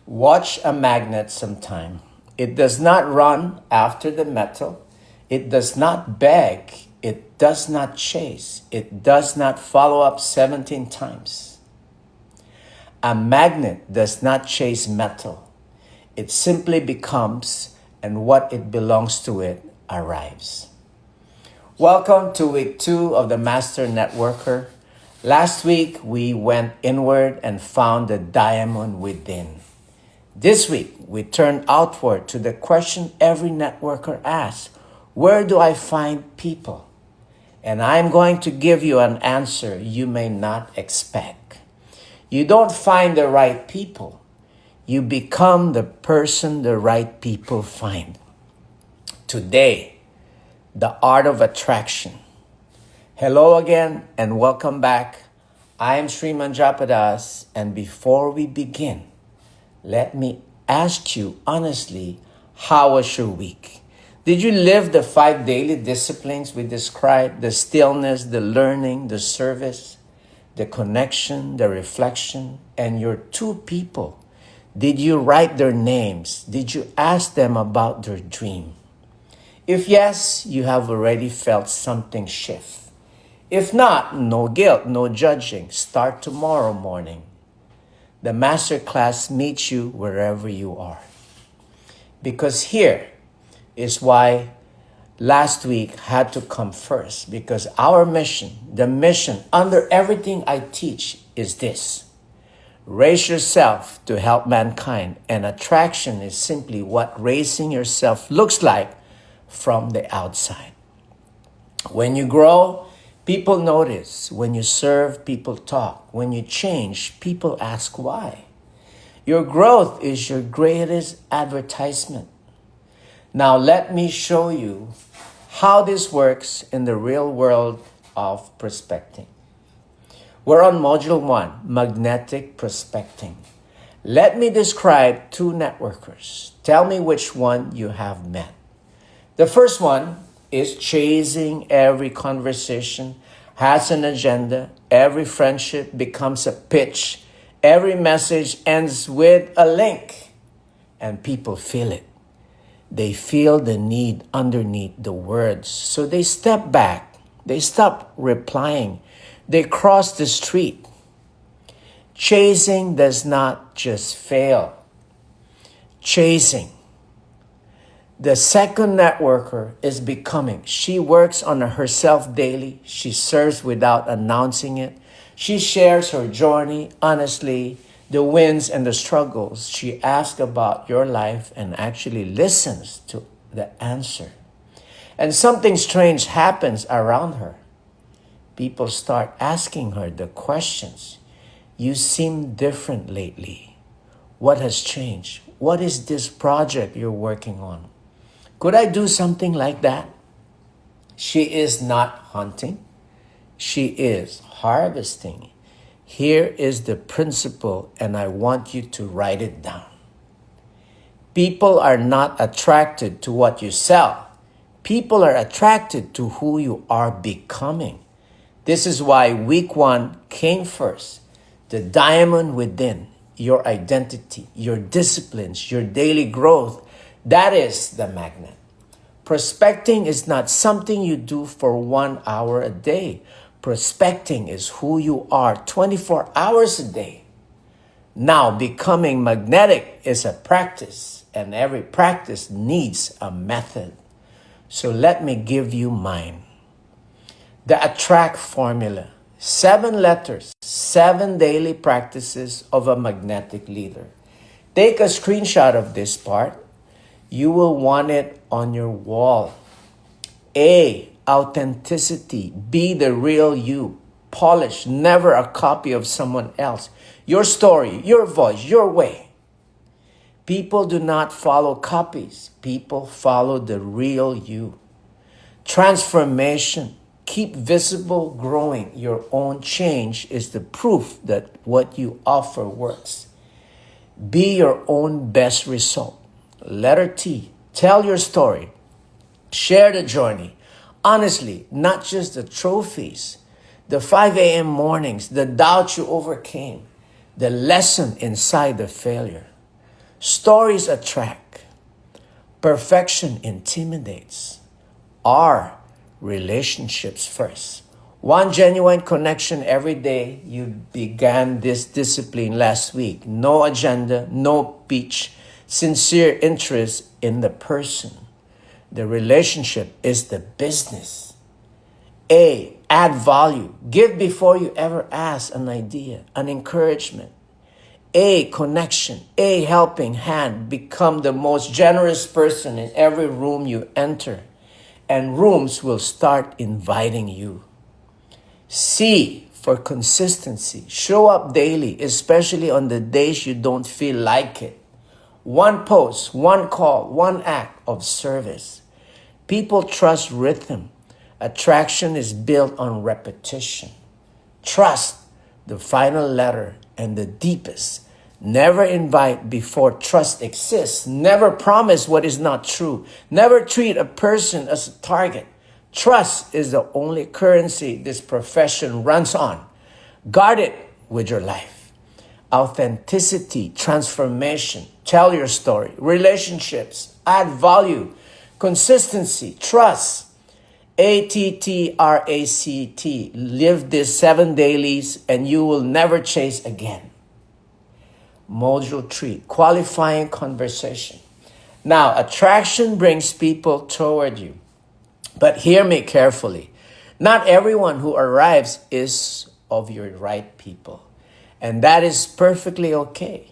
Watch a magnet sometime. It does not run after the metal. It does not beg. It does not chase. It does not follow up 17 times. A magnet does not chase metal. It simply becomes, and what it belongs to it arrives. Welcome to week 2 of the Master Networker. Last week, we went inward and found the diamond within. This week, we turn outward to the question every networker asks, where do I find people? And I'm going to give you an answer you may not expect. You don't find the right people. You become the person the right people find. Today, the art of attraction. Hello again and welcome back. I am Sriman Japadas, and before we begin, let me ask you honestly, how was your week? Did you live the 5 daily disciplines we described? The stillness, the learning, the service, the connection, the reflection, and your 2 people. Did you write their names? Did you ask them about their dream? If yes, you have already felt something shift. If not, no guilt, no judging. Start tomorrow morning. The masterclass meets you wherever you are. Because here is why last week had to come first. Because our mission, the mission under everything I teach is this. Raise yourself to help mankind. And attraction is simply what raising yourself looks like from the outside. When you grow, people notice. When you serve, people talk. When you change, people ask why. Your growth is your greatest advertisement. Now let me show you how this works in the real world of prospecting. We're on Module 1, Magnetic Prospecting. Let me describe 2 networkers. Tell me which one you have met. The first one is chasing every conversation, has an agenda, every friendship becomes a pitch, every message ends with a link, and people feel it. They feel the need underneath the words, so they step back, they stop replying, they cross the street. Chasing does not just fail. Chasing. The second networker is becoming. She works on herself daily. She serves without announcing it. She shares her journey honestly, the wins and the struggles. She asks about your life and actually listens to the answer. And something strange happens around her. People start asking her the questions. You seem different lately. What has changed? What is this project you're working on? Could I do something like that? She is not hunting. She is harvesting. Here is the principle, and I want you to write it down. People are not attracted to what you sell. People are attracted to who you are becoming. This is why week 1 came first. The diamond within, your identity, your disciplines, your daily growth. That is the magnet. Prospecting is not something you do for 1 hour a day. Prospecting is who you are 24 hours a day. Now, becoming magnetic is a practice, and every practice needs a method. So let me give you mine. The attract formula. 7 letters, 7 daily practices of a magnetic leader. Take a screenshot of this part. You will want it on your wall. A, authenticity. Be the real you. Polish, never a copy of someone else. Your story, your voice, your way. People do not follow copies. People follow the real you. Transformation. Keep visible, growing. Your own change is the proof that what you offer works. Be your own best result. Letter T, tell your story. Share the journey. Honestly, not just the trophies, the 5 a.m. mornings, the doubts you overcame, the lesson inside the failure. Stories attract. Perfection intimidates. Are relationships first. One genuine connection every day. You began this discipline last week. No agenda, no pitch, sincere interest in the person. The relationship is the business. A, add value. Give before you ever ask an idea, an encouragement. A, connection. A, helping hand. Become the most generous person in every room you enter, and rooms will start inviting you. C, for consistency. Show up daily, especially on the days you don't feel like it. One post, one call, one act of service. People trust rhythm. Attraction is built on repetition. Trust, the final letter and the deepest. Never invite before trust exists. Never promise what is not true. Never treat a person as a target. Trust is the only currency this profession runs on. Guard it with your life. Authenticity, transformation, tell your story, relationships, add value, consistency, trust. ATTRACT. Live these 7 dailies and you will never chase again. Module 3, qualifying conversation. Now, attraction brings people toward you. But hear me carefully. Not everyone who arrives is of your right people. And that is perfectly okay.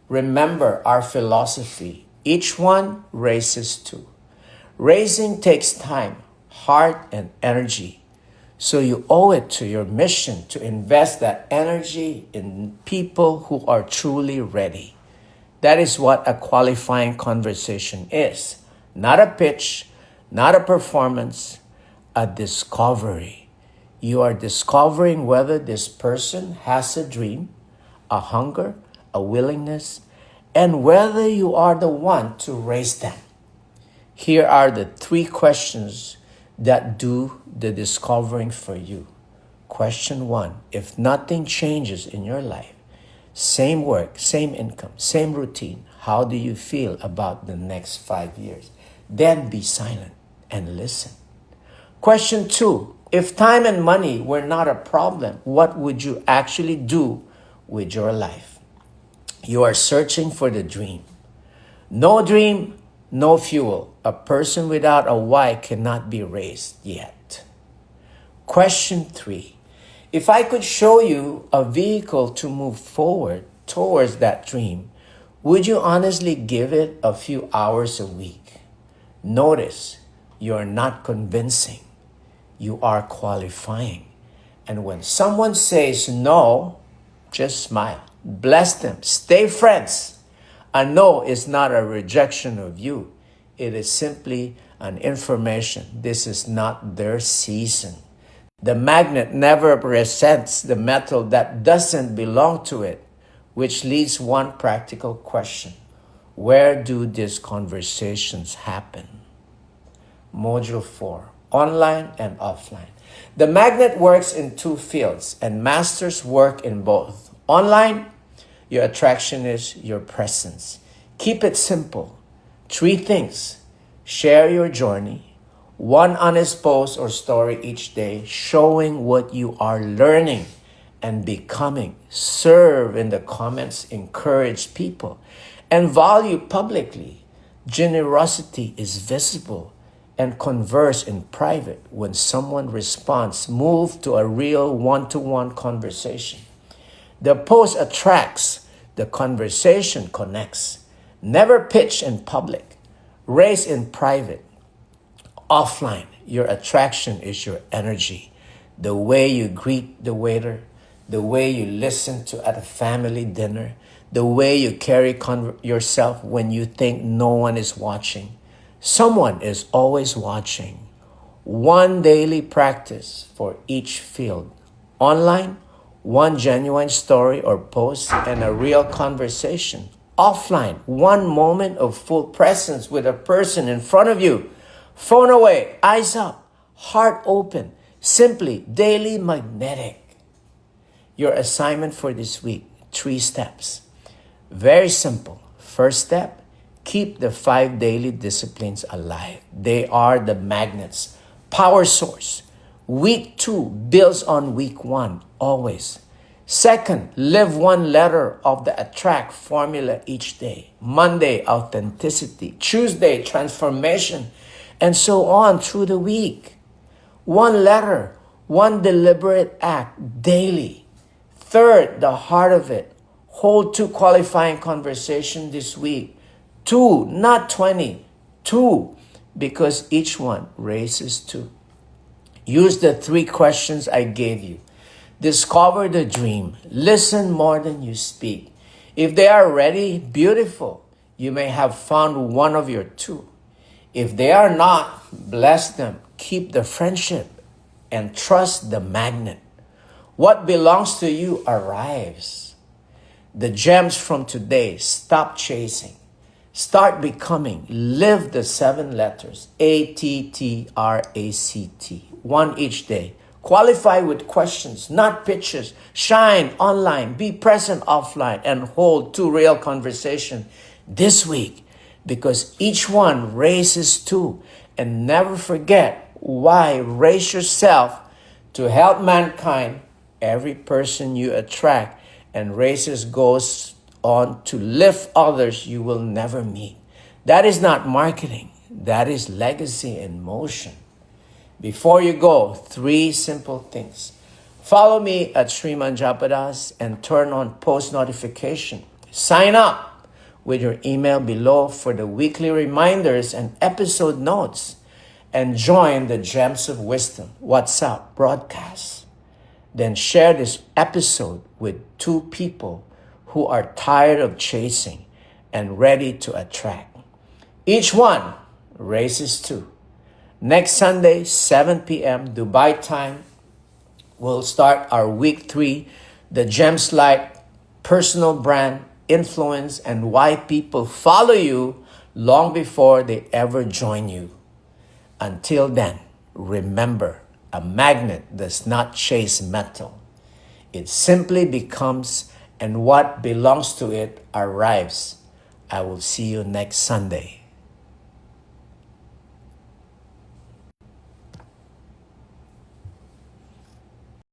Remember our philosophy. Each one raises two. Raising takes time, heart, and energy. So you owe it to your mission to invest that energy in people who are truly ready. That is what a qualifying conversation is. Not a pitch, not a performance, a discovery. You are discovering whether this person has a dream, a hunger, a willingness, and whether you are the one to raise them. Here are the 3 questions that do the discovering for you. Question 1, if nothing changes in your life, same work, same income, same routine, how do you feel about the next 5 years? Then be silent and listen. Question 2, if time and money were not a problem, what would you actually do with your life? You are searching for the dream. No dream, no fuel. A person without a why cannot be raised yet. Question 3. If I could show you a vehicle to move forward towards that dream, would you honestly give it a few hours a week? Notice, you are not convincing. You are qualifying. And when someone says no, just smile. Bless them. Stay friends. A no is not a rejection of you. It is simply an information. This is not their season. The magnet never resents the metal that doesn't belong to it, which leads one practical question. Where do these conversations happen? Module 4, online and offline. The magnet works in 2 fields and masters work in both. Online, your attraction is your presence. Keep it simple. 3 things. Share your journey. 1 honest post or story each day showing what you are learning and becoming. Serve in the comments, encourage people, and value publicly. Generosity is visible, and converse in private. When someone responds, move to a real one-to-one conversation. The post attracts, the conversation connects. Never pitch in public. Raise in private. Offline, your attraction is your energy. The way you greet the waiter, the way you listen to at a family dinner, the way you carry yourself when you think no one is watching. Someone is always watching. 1 daily practice for each field. Online, 1 genuine story or post and a real conversation. Offline, 1 moment of full presence with a person in front of you. Phone away, eyes up, heart open, simply daily magnetic. Your assignment for this week, 3 steps. Very simple. first step, keep the 5 daily disciplines alive. They are the magnets, power source. Week 2 builds on week 1, always. Second, live one letter of the attract formula each day. Monday, authenticity. Tuesday, transformation. And so on through the week. One letter, one deliberate act daily. Third, the heart of it. Hold 2 qualifying conversations this week. 2, not 20. 2, because each one raises 2. Use the 3 questions I gave you. Discover the dream. Listen more than you speak. If they are ready, beautiful. You may have found one of your 2. If they are not, bless them. Keep the friendship and trust the magnet. What belongs to you arrives. The gems from today, stop chasing. Start becoming. Live the 7 letters. ATTRACT. 1 each day. Qualify with questions, not pictures. Shine online. Be present offline. And hold 2 real conversations this week. Because each one raises 2. And never forget why. Raise yourself to help mankind. Every person you attract and raises goes on to lift others you will never meet. That is not marketing. That is legacy in motion. Before you go, 3 simple things. Follow me at Sriman Japadas and turn on post notification. Sign up with your email below for the weekly reminders and episode notes. And join the Gems of Wisdom WhatsApp broadcast. Then share this episode with 2 people who are tired of chasing and ready to attract. Each one raises 2. Next Sunday, 7 p.m. Dubai time, we'll start our week 3, the Gems Light, personal brand, influence, and why people follow you long before they ever join you. Until then, remember, a magnet does not chase metal. It simply becomes, and what belongs to it arrives. I will see you next Sunday.